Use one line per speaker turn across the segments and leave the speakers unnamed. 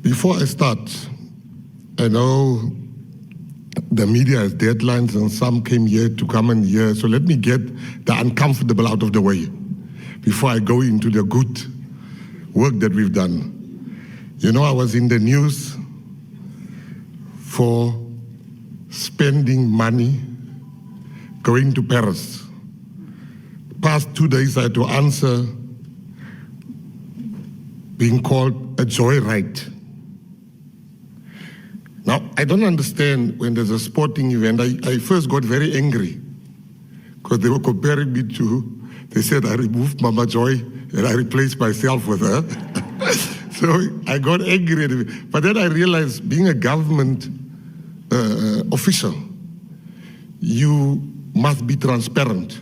Before I start, I know the media has deadlines and some came here to come and hear, so let me get the uncomfortable out of the way before I go into the good work that we've done. You know, I was in the news for spending money going to Paris. Past 2 days I had to answer being called a joyride. Now, I don't understand when there's a sporting event. I first got very angry because they were comparing me to, they said I removed Mama Joy and I replaced myself with her. So I got angry. But then I realized being a government official, you must be transparent.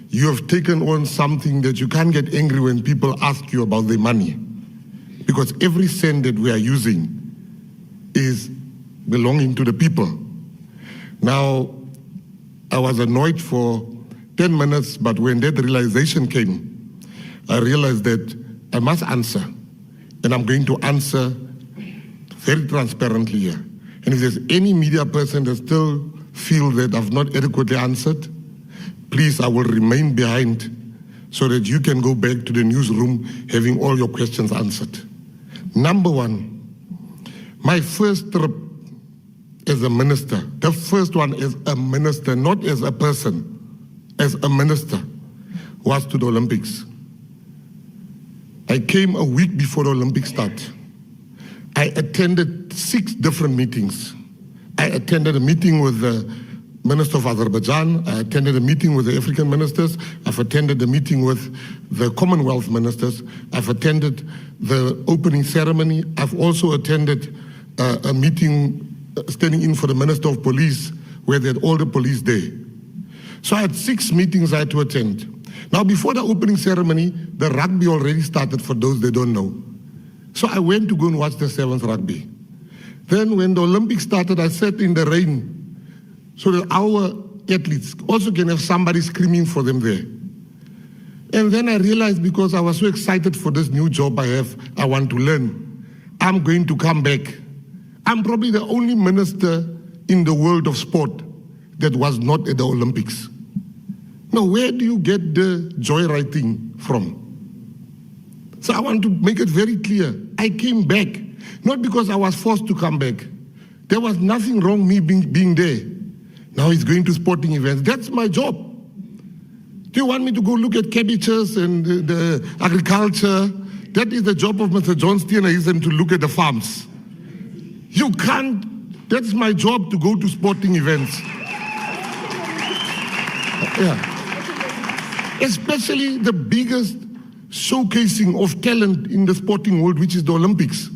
You have taken on something that you can't get angry when people ask you about their money. Because every cent that we are using is belonging to the people. Now, I was annoyed for 10 minutes, but when that realization came, I realized that I must answer. And I'm going to answer very transparently here. And if there's any media person that still feels that I've not adequately answered, please, I will remain behind so that you can go back to the newsroom having all your questions answered. Number one, my first trip as a minister, the first one as a minister, not as a person, as a minister, was to the Olympics. I came a week before the Olympics start. I attended 6 different meetings. I attended a meeting with the Minister of Azerbaijan. I attended a meeting with the African ministers. I've attended a meeting with the Commonwealth ministers. I've attended the opening ceremony. I've also attended a meeting standing in for the Minister of Police where they had all the police there. So I had 6 meetings I had to attend. Now before the opening ceremony, the rugby already started for those that don't know. So I went to go and watch the 7th rugby. Then when the Olympics started, I sat in the rain so that our athletes also can have somebody screaming for them there. And then I realized because I was so excited for this new job I have, I want to learn, I'm going to come back. I'm probably the only minister in the world of sport that was not at the Olympics. Now, where do you get the joyride thing from? So I want to make it very clear. I came back, not because I was forced to come back. There was nothing wrong me being there. Now he's going to sporting events. That's my job. Do you want me to go look at cabbages and the agriculture? That is the job of Mr. John Steenhuisen to look at the farms. You can't, that's my job to go to sporting events. Yeah. Especially the biggest showcasing of talent in the sporting world, which is the Olympics.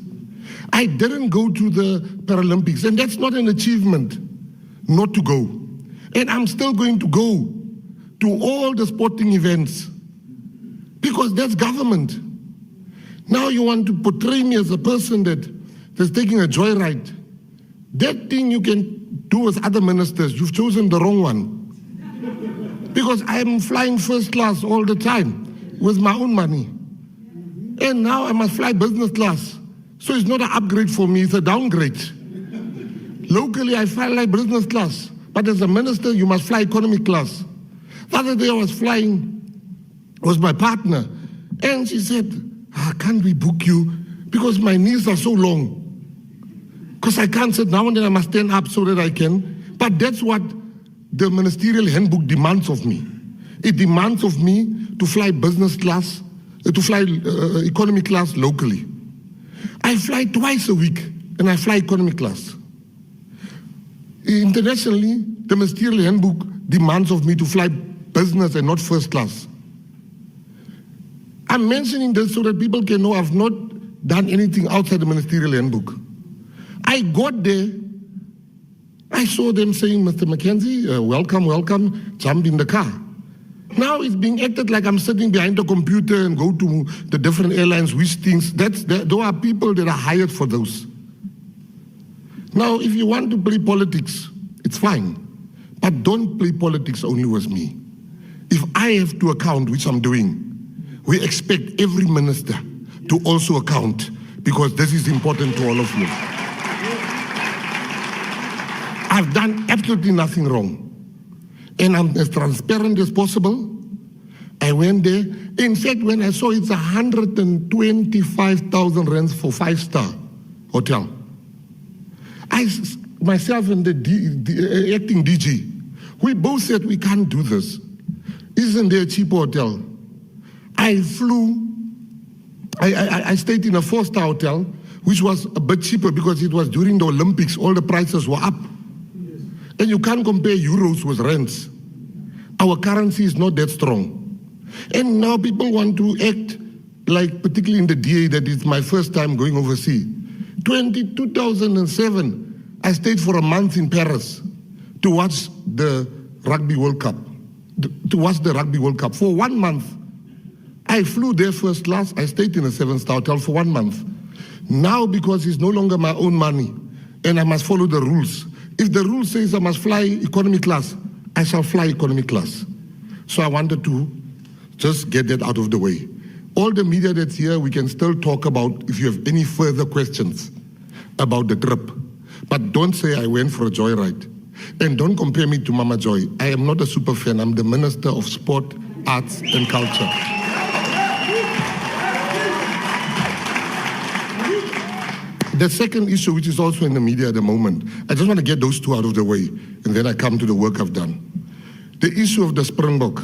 I didn't go to the Paralympics, and that's not an achievement not to go. And I'm still going to go to all the sporting events because that's government. Now you want to portray me as a person that's taking a joyride. That thing you can do as other ministers. You've chosen the wrong one. Because I'm flying first class all the time with my own money. And now I must fly business class. So it's not an upgrade for me, it's a downgrade. Locally, I fly like business class. But as a minister, you must fly economy class. The other day I was flying, was my partner. And she said, can't we book you? Because my knees are so long. Because I can't sit down and then I must stand up so that I can. But that's what the ministerial handbook demands of me. It demands of me to fly business class, to fly economy class locally. I fly twice a week and I fly economy class. Internationally, the ministerial handbook demands of me to fly business and not first class. I'm mentioning this so that people can know I've not done anything outside the ministerial handbook. I got there, I saw them saying, Mr. McKenzie, welcome, welcome, jump in the car. Now it's being acted like I'm sitting behind the computer and go to the different airlines, which things, there are people that are hired for those. Now, if you want to play politics, it's fine, but don't play politics only with me. If I have to account, which I'm doing, we expect every minister to also account because this is important to all of you. I've done absolutely nothing wrong. And I'm as transparent as possible. I went there. In fact, when I saw it's 125,000 rands for 5-star hotel, myself and the acting DG, we both said we can't do this. Isn't there a cheap hotel? I stayed in a 4-star hotel, which was a bit cheaper because it was during the Olympics, all the prices were up. And you can't compare euros with rands. Our currency is not that strong. And now people want to act like, particularly in the DA, that it's my first time going overseas. 2007, I stayed for a month in Paris to watch the Rugby World Cup. For 1 month. I flew there first class. I stayed in a 7-star hotel for 1 month. Now, because it's no longer my own money and I must follow the rules, if the rule says I must fly economy class, I shall fly economy class. So I wanted to just get that out of the way. All the media that's here, we can still talk about if you have any further questions about the trip. But don't say I went for a joyride. And don't compare me to Mama Joy. I am not a super fan. I'm the Minister of Sport, Arts and Culture. The second issue, which is also in the media at the moment, I just want to get those two out of the way, and then I come to the work I've done. The issue of the Springbok.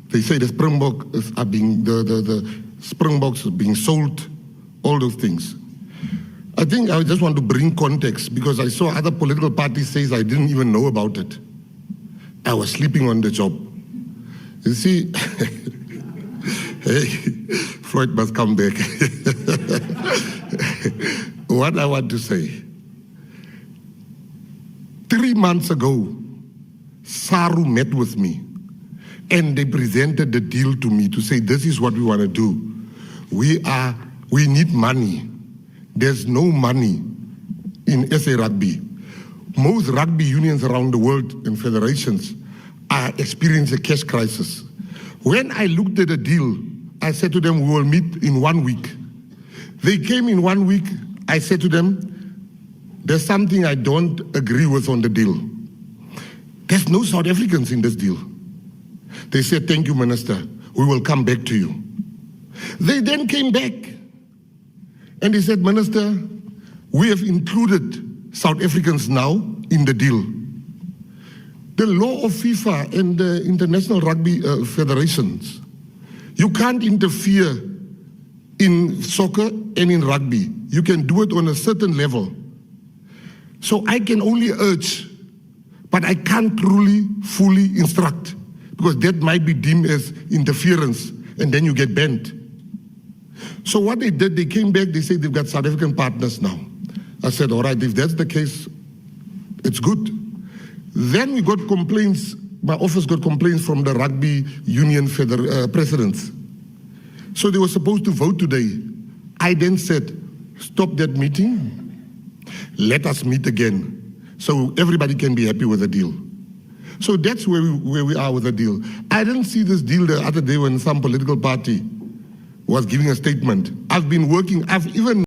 They say the Springboks are being the Springboks are being sold, all those things. I think I just want to bring context because I saw other political parties say I didn't even know about it. I was sleeping on the job. You see, hey, Floyd must come back. What I want to say, 3 months ago, SARU met with me and they presented the deal to me to say, this is what we want to do. We need money. There's no money in SA Rugby. Most rugby unions around the world and federations are experiencing a cash crisis. When I looked at the deal, I said to them, we will meet in 1 week. They came in 1 week. I said to them, there's something I don't agree with on the deal. There's no South Africans in this deal. They said, thank you, Minister. We will come back to you. They then came back and they said, Minister, we have included South Africans now in the deal. The law of FIFA and the International Rugby Federations, you can't interfere in soccer and in rugby. You can do it on a certain level. So I can only urge, but I can't truly, fully instruct, because that might be deemed as interference, and then you get banned. So what they did, they came back, they said they've got South African partners now. I said, all right, if that's the case, it's good. Then we got complaints, my office got complaints from the rugby union presidents. So they were supposed to vote today. I then said, stop that meeting, let us meet again, so everybody can be happy with the deal. So that's where we are with the deal. I didn't see this deal the other day when some political party was giving a statement. I've been working, I've even